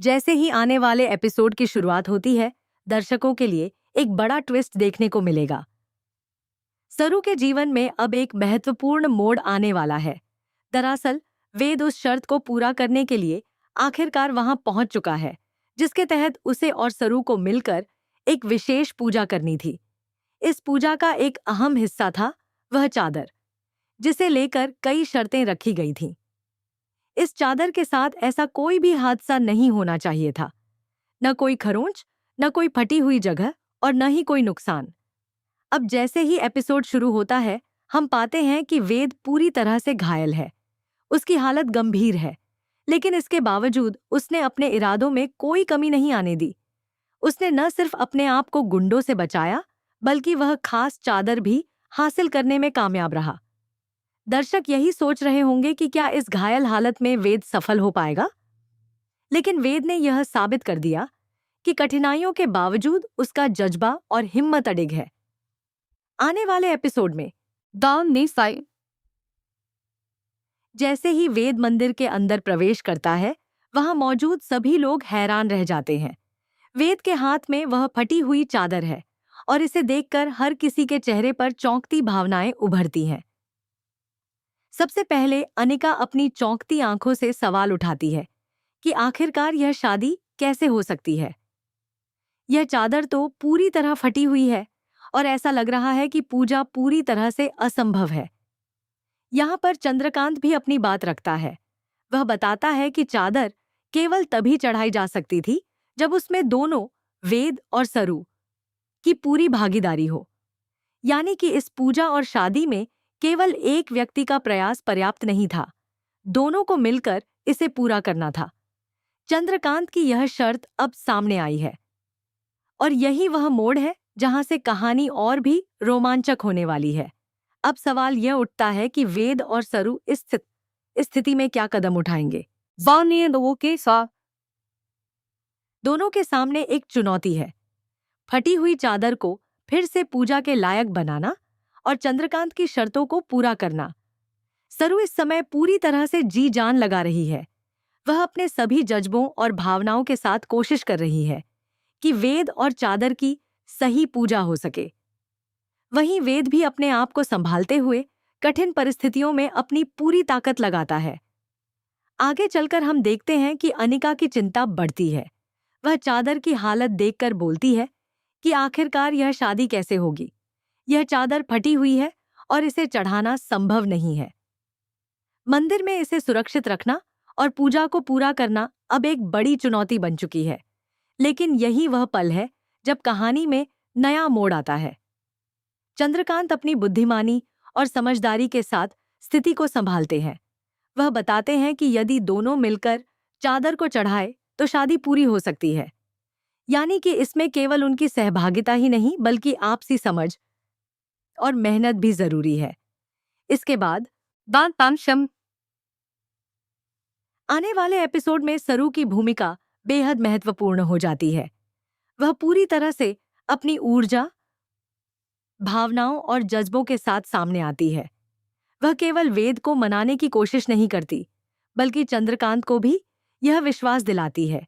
जैसे ही आने वाले एपिसोड की शुरुआत होती है, दर्शकों के लिए एक बड़ा ट्विस्ट देखने को मिलेगा। सरू के जीवन में अब एक महत्वपूर्ण मोड़ आने वाला है। दरअसल वेद उस शर्त को पूरा करने के लिए आखिरकार वहां पहुंच चुका है, जिसके तहत उसे और सरू को मिलकर एक विशेष पूजा करनी थी। इस पूजा का एक अहम हिस्सा था वह चादर, जिसे लेकर कई शर्तें रखी गई थीं। इस चादर के साथ ऐसा कोई भी हादसा नहीं होना चाहिए था। न कोई खरोंच, न कोई फटी हुई जगह और न ही कोई नुकसान। अब जैसे ही एपिसोड शुरू होता है, हम पाते हैं कि वेद पूरी तरह से घायल है। उसकी हालत गंभीर है, लेकिन इसके बावजूद उसने अपने इरादों में कोई कमी नहीं आने दी। उसने न सिर्फ अपने आप को गुंडों से बचाया, बल्कि वह खास चादर भी हासिल करने में कामयाब रहा। दर्शक यही सोच रहे होंगे कि क्या इस घायल हालत में वेद सफल हो पाएगा? लेकिन वेद ने यह साबित कर दिया कि कठिनाइयों के बावजूद उसका जज्बा और हिम्मत अडिग है। आने वाले एपिसोड में दान ने साई जैसे ही वेद मंदिर के अंदर प्रवेश करता है, वहां मौजूद सभी लोग हैरान रह जाते हैं। वेद के हाथ में वह फटी हुई चादर है और इसे देखकर हर किसी के चेहरे पर चौंकती भावनाएं उभरती हैं। सबसे पहले अनिका अपनी चौंकती आंखों से सवाल उठाती है कि आखिरकार यह शादी कैसे हो सकती है। यह चादर तो पूरी तरह फटी हुई है और ऐसा लग रहा है कि पूजा पूरी तरह से असंभव है। यहाँ पर चंद्रकांत भी अपनी बात रखता है। वह बताता है कि चादर केवल तभी चढ़ाई जा सकती थी जब उसमें दोनों, वेद और सरू, की पूरी भागीदारी हो। यानी कि इस पूजा और शादी में केवल एक व्यक्ति का प्रयास पर्याप्त नहीं था, दोनों को मिलकर इसे पूरा करना था। चंद्रकांत की यह शर्त अब सामने आई है और यही वह मोड़ है जहां से कहानी और भी रोमांचक होने वाली है। अब सवाल यह उठता है कि वेद और सरू इस स्थिति में क्या कदम उठाएंगे। वाने लोगों के साथ दोनों के सामने एक चुनौती है, फटी हुई चादर को फिर से पूजा के लायक बनाना और चंद्रकांत की शर्तों को पूरा करना। सरू इस समय पूरी तरह से जी जान लगा रही है। वह अपने सभी जज्बों और भावनाओं के साथ कोशिश कर रही है कि वेद और चादर की सही पूजा हो सके। वहीं वेद भी अपने आप को संभालते हुए कठिन परिस्थितियों में अपनी पूरी ताकत लगाता है। आगे चलकर हम देखते हैं कि अनिका की चिंता बढ़ती है। वह चादर की हालत देखकर बोलती है कि आखिरकार यह शादी कैसे होगी। यह चादर फटी हुई है और इसे चढ़ाना संभव नहीं है। मंदिर में इसे सुरक्षित रखना और पूजा को पूरा करना अब एक बड़ी चुनौती बन चुकी है। लेकिन यही वह पल है जब कहानी में नया मोड़ आता है। चंद्रकांत अपनी बुद्धिमानी और समझदारी के साथ स्थिति को संभालते हैं। वह बताते हैं कि यदि दोनों मिलकर चादर को चढ़ाए तो शादी पूरी हो सकती है। यानी कि इसमें केवल उनकी सहभागिता ही नहीं, बल्कि आपसी समझ और मेहनत भी जरूरी है। इसके बाद दान तानशम आने वाले एपिसोड में सरू की भूमिका बेहद महत्वपूर्ण हो जाती है। वह पूरी तरह से अपनी ऊर्जा, भावनाओं और जज्बों के साथ सामने आती है। वह केवल वेद को मनाने की कोशिश नहीं करती, बल्कि चंद्रकांत को भी यह विश्वास दिलाती है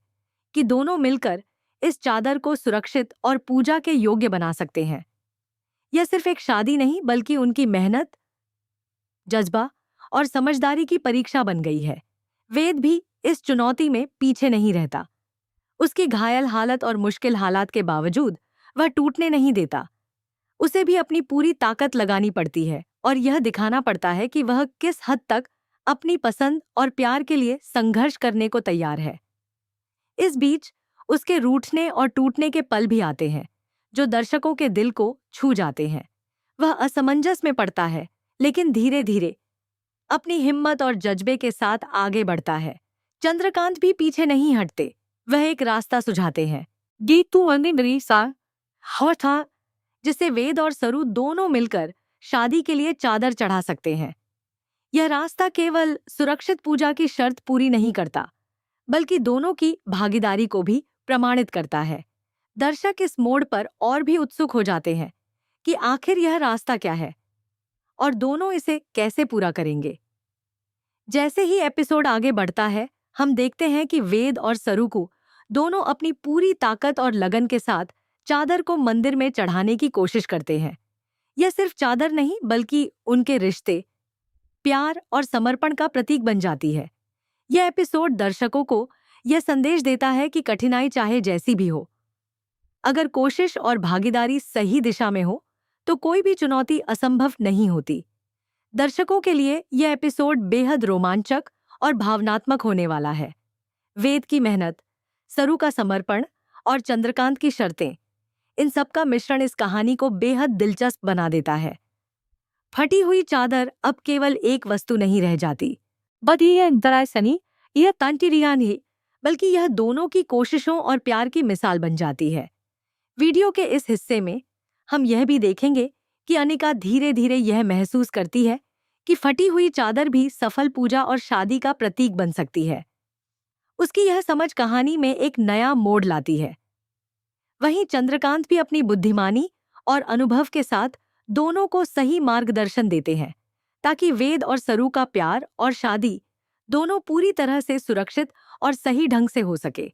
कि दोनों मिलकर इस चादर को सुरक्षित और पूजा के योग्य बना सकते हैं। यह सिर्फ एक शादी नहीं, बल्कि उनकी मेहनत, जज्बा और समझदारी की परीक्षा बन गई है। वेद भी इस चुनौती में पीछे नहीं रहता। उसकी घायल हालत और मुश्किल हालात के बावजूद वह टूटने नहीं देता। उसे भी अपनी पूरी ताकत लगानी पड़ती है और यह दिखाना पड़ता है कि वह किस हद तक अपनी पसंद और प्यार के लिए संघर्ष करने को तैयार है। इस बीच उसके रूठने और टूटने के पल भी आते हैं, जो दर्शकों के दिल को छू जाते हैं। वह असमंजस में पड़ता है, लेकिन धीरे धीरे अपनी हिम्मत और जज्बे के साथ आगे बढ़ता है। चंद्रकांत भी पीछे नहीं हटते। वह एक रास्ता सुझाते हैं गीतू अनिंद्री सा हवा था, जिससे वेद और सरू दोनों मिलकर शादी के लिए चादर चढ़ा सकते हैं। यह रास्ता केवल सुरक्षित पूजा की शर्त पूरी नहीं करता, बल्कि दोनों की भागीदारी को भी प्रमाणित करता है। दर्शक इस मोड़ पर और भी उत्सुक हो जाते हैं कि आखिर यह रास्ता क्या है और दोनों इसे कैसे पूरा करेंगे। जैसे ही एपिसोड आगे बढ़ता है, हम देखते हैं कि वेद और सरू को दोनों अपनी पूरी ताकत और लगन के साथ चादर को मंदिर में चढ़ाने की कोशिश करते हैं। यह सिर्फ चादर नहीं बल्कि उनके रिश्ते, प्यार और समर्पण का प्रतीक बन जाती है। यह एपिसोड दर्शकों को यह संदेश देता है कि कठिनाई चाहे जैसी भी हो, अगर कोशिश और भागीदारी सही दिशा में हो तो कोई भी चुनौती असंभव नहीं होती। दर्शकों के लिए यह एपिसोड बेहद रोमांचक और भावनात्मक होने वाला है। वेद की मेहनत, सरू का समर्पण और चंद्रकांत की शर्तें, इन सब का मिश्रण इस कहानी को बेहद दिलचस्प बना देता है। फटी हुई चादर अब केवल एक वस्तु नहीं रह जाती, बदिये दरासनी यह तंटिरिया नहीं, बल्कि यह दोनों की कोशिशों और प्यार की मिसाल बन जाती है। वीडियो के इस हिस्से में हम यह भी देखेंगे कि अनिका धीरे धीरे यह महसूस करती है कि फटी हुई चादर भी सफल पूजा और शादी का प्रतीक बन सकती है। उसकी यह समझ कहानी में एक नया मोड़ लाती है। वहीं चंद्रकांत भी अपनी बुद्धिमानी और अनुभव के साथ दोनों को सही मार्गदर्शन देते हैं ताकि वेद और सरू का प्यार और शादी दोनों पूरी तरह से सुरक्षित और सही ढंग से हो सके।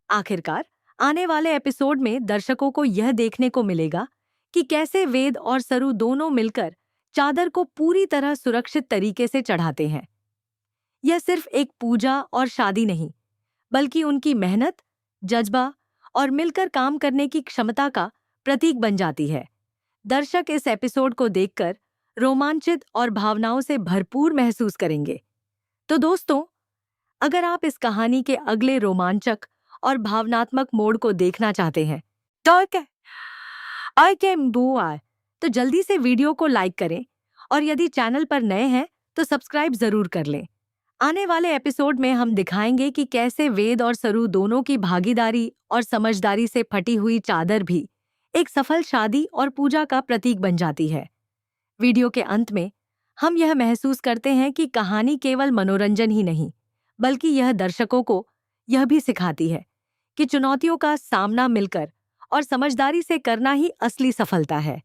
आखिरकार आने वाले एपिसोड में दर्शकों को यह देखने को मिलेगा कि कैसे वेद और सरू दोनों मिलकर चादर को पूरी तरह सुरक्षित तरीके से चढ़ाते हैं। यह सिर्फ एक पूजा और शादी नहीं, बल्कि उनकी मेहनत, जज्बा और मिलकर काम करने की क्षमता का प्रतीक बन जाती है। दर्शक इस एपिसोड को देखकर रोमांचित और भावनाओं से भरपूर महसूस करेंगे। तो दोस्तों, अगर आप इस कहानी के अगले रोमांचक और भावनात्मक मोड़ को देखना चाहते हैं तो जल्दी से वीडियो को लाइक करें और यदि चैनल पर नए हैं तो सब्सक्राइब जरूर कर लें। आने वाले एपिसोड में हम दिखाएंगे कि कैसे वेद और सरू दोनों की भागीदारी और समझदारी से फटी हुई चादर भी एक सफल शादी और पूजा का प्रतीक बन जाती है। वीडियो के अंत में हम यह महसूस करते हैं कि कहानी केवल मनोरंजन ही नहीं, बल्कि यह दर्शकों को यह भी सिखाती है कि चुनौतियों का सामना मिलकर और समझदारी से करना ही असली सफलता है।